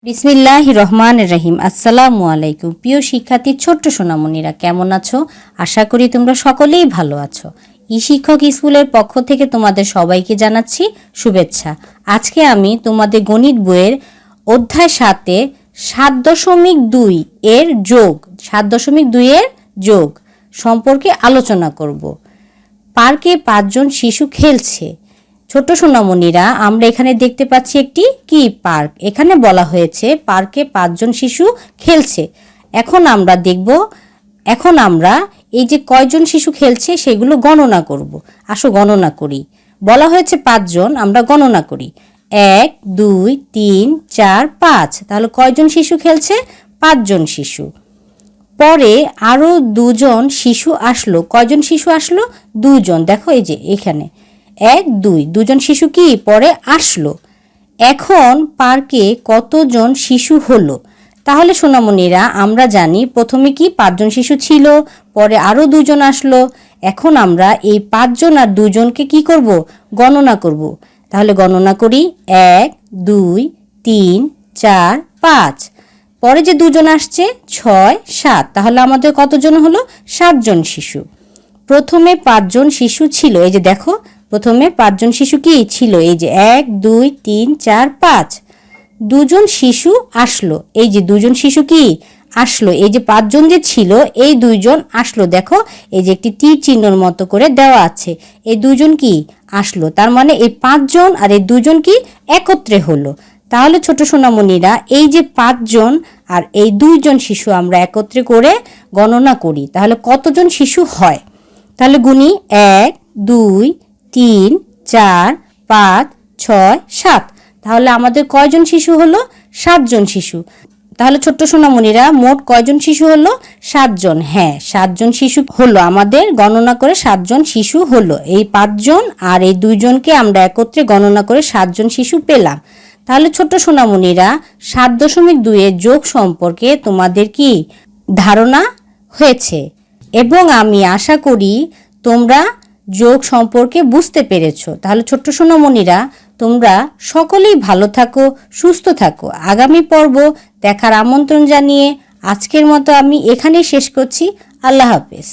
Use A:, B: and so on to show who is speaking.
A: বিসমিল্লাহির রহমানির রহিম। আসসালামু আলাইকুম প্রিয় শিক্ষার্থী ছোট্ট সোনামণিরা, কেমন আছো? আশা করি তোমরা সকলেই ভালো আছো। শিক্ষক স্কুলের পক্ষ থেকে তোমাদের সবাইকে জানাচ্ছি শুভেচ্ছা। আজকে আমি তোমাদের গণিত বইয়ের অধ্যায় 7-এ 7.2 এর যোগ 7.2 এর যোগ সম্পর্কে আলোচনা করব। পার্কে 5 জন শিশু খেলছে। ছোট সোনামণিরা, আমরা এখানে দেখতে পাচ্ছি একটি কি পার্ক। এখানে বলা হয়েছে পার্কে 5 জন শিশু খেলছে। এখন আমরা এই যে কয়জন শিশু খেলছে সেগুলো গণনা করব। আসো গণনা করি। বলা হয়েছে 5 জন, আমরা গণনা করি। 1 2 3 4 5। তাহলে কয়জন শিশু খেলছে? 5 জন শিশু। পরে আরো 2 জন শিশু আসলো। কয়জন শিশু আসলো? 2 জন। দেখো এই যে এখানে 1 2 দুজন শিশু কি পরে আসলো। এখন পার্কে কতজন শিশু হলো? তাহলে সোনামণিরা, আমরা জানি প্রথমে কি 5 জন শিশু ছিল, পরে আরো 2 জন আসলো। এখন আমরা এই 5 জন আর 2 জনকে কি করব? গণনা করব। তাহলে গণনা করি। 1 2 3 4 5। পরে যে 2 জন আসছে 6 7। তাহলে আমাদের কতজন হলো? 7 জন শিশু। প্রথমে 5 জন শিশু ছিল। এই যে দেখো, প্রথমে 5 জন শিশু কি ছিল? এই যে 1 2 3 4 5। 2 জন শিশু আসলো। এই যে 2 জন শিশু কি আসলো। এই যে 5 জন যে ছিল, এই 2 জন আসলো। দেখো এই যে একটি তীর চিহ্নর মতো করে দেওয়া আছে। এই 2 জন কি আসলো। তার মানে এই 5 জন আর এই 2 জন কি একত্রে হলো। তাহলে ছোট সোনামণিরা, এই যে 5 জন আর এই 2 জন শিশু আমরা একত্রে করে গণনা করি, তাহলে কতজন শিশু হয়? তাহলে গুনি 1 2 3 4 5 6 7। তাহলে আমাদের কয়জন শিশু হলো? 7 জন শিশু। তাহলে ছোট্ট সোনামণিরা, মোট কয়জন শিশু হলো? 7 জন। হ্যাঁ, 7 জন শিশু হলো। আমাদের গণনা করে 7 জন শিশু হলো। এই 5 জন আর এই 2 জনকে আমরা একত্রে গণনা করে 7 জন শিশু পেলাম। তাহলে ছোট্ট সোনামণিরা, 7.2 এর যোগ সম্পর্কে তোমাদের কি ধারণা হয়েছে, এবং আমি আশা করি তোমরা যোগ সম্পর্কে বুঝতে পেরেছো। তাহলে ছোট্ট সোনামণিরা, তোমরা সকলেই ভালো থাকো, সুস্থ থাকো। আগামী পর্ব দেখার আমন্ত্রণ জানিয়ে আজকের মতো আমি এখানেই শেষ করছি। আল্লাহ হাফেজ।